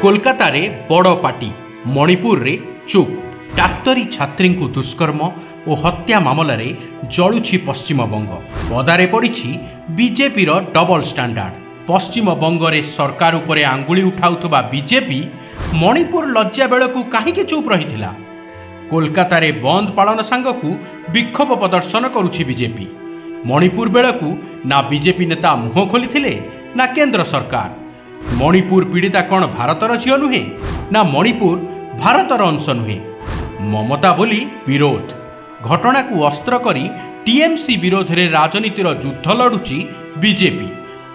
कोलकाता रे बड़ पार्टी मणिपुर रे चुप डाक्तरी छात्री को दुष्कर्म और हत्या मामलें जलुछि पश्चिमबंग पदारे पड़ी बीजेपी डबल स्टैंडर्ड पश्चिमबंग रे सरकार उपरे आंगुली उठाउथबा बीजेपी मणिपुर लज्जा बेलू कहीं चुप रही कोलकाता रे बंद पालन सांगकू विक्षोभ प्रदर्शन करुछि बीजेपी मणिपुर बेलू ना बीजेपी नेता मुह खोली ना केंद्र सरकार मणिपुर पीड़िता कौन भारतर झील नुहे ना मणिपुर भारतर अंश नुहे ममता बोली विरोध घटना को अस्त्र करी टीएमसी विरोध में राजनीतिर युद्ध लड़ुची बीजेपी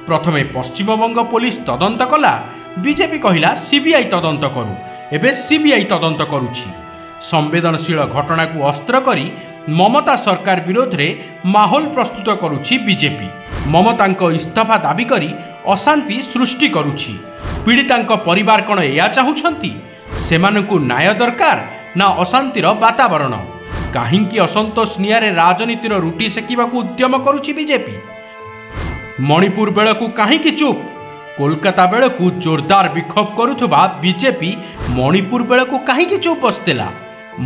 प्रथमे पश्चिमबंग पुलिस तदंत कला बीजेपी कहिला सीबीआई तदंत करू एबे सीबीआई तदंत करुछि संवेदनशील घटना को अस्त्र करी ममता सरकार विरोध में माहौल प्रस्तुत करुछि बीजेपी ममता इस्तीफा दाबी करी अशांति सृष्टि करुछि पीड़िता परिवार कौन या चाहूँगी सेमानकु न्याय दरकार ना अशांतिर वातावरण कहीं असंतोष नियारे राजनीतिर रुटी सेकिबा उद्यम करुछि बीजेपी मणिपुर बेलू कहीं चुप कोलकाता बेलू जोरदार विक्षोभ करुथुबा बीजेपी मणिपुर बेलू कहीं चुप बसतेला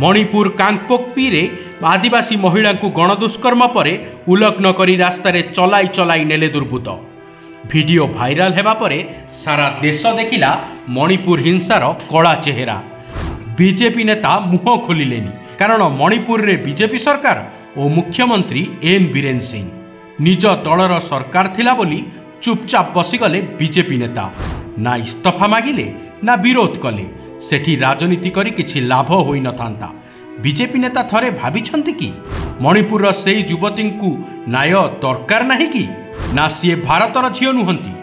मणिपुर कांगपोकपी रे आदिवासी महिला को गणदुष्कर्म पर उलग्न करी रास्तार चलाई चलाई नेले दुर्बृत्त वीडियो भाइराल हेबा परे सारा देश देखिला मणिपुर हिंसार कला चेहरा बीजेपी नेता मुह खोलिलेनी कारण मणिपुर रे बीजेपी सरकार और मुख्यमंत्री एन बीरेन सिंह निज दलर सरकार थिला बोली चुपचाप बसीगले बीजेपी नेता ना इस्तीफा मागिले ना विरोध कले सेठी राजनीति करी किछि लाभ होई नथांता बीजेपी नेता थरे भाबिछंती कि मणिपुर से युवती को न्याय दरकार नाही कि ना सी भारतर झील नुहंती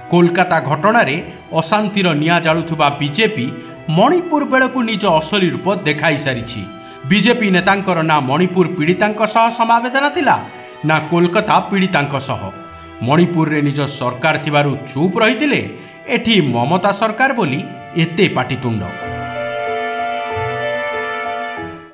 कोलकाता घटना रे अशांतिर निया जालुथुबा बीजेपी मणिपुर बेलू निज असली रूप देखाई सारी बीजेपी नेतांकर ना मणिपुर पीड़ितांक सह समवेदना थिला ना कोलकाता पीड़ितांक सह मणिपुर रे निज सरकार थिबारु चुप रहिथिले एठी ममता सरकार बोली एते पाटितुंड।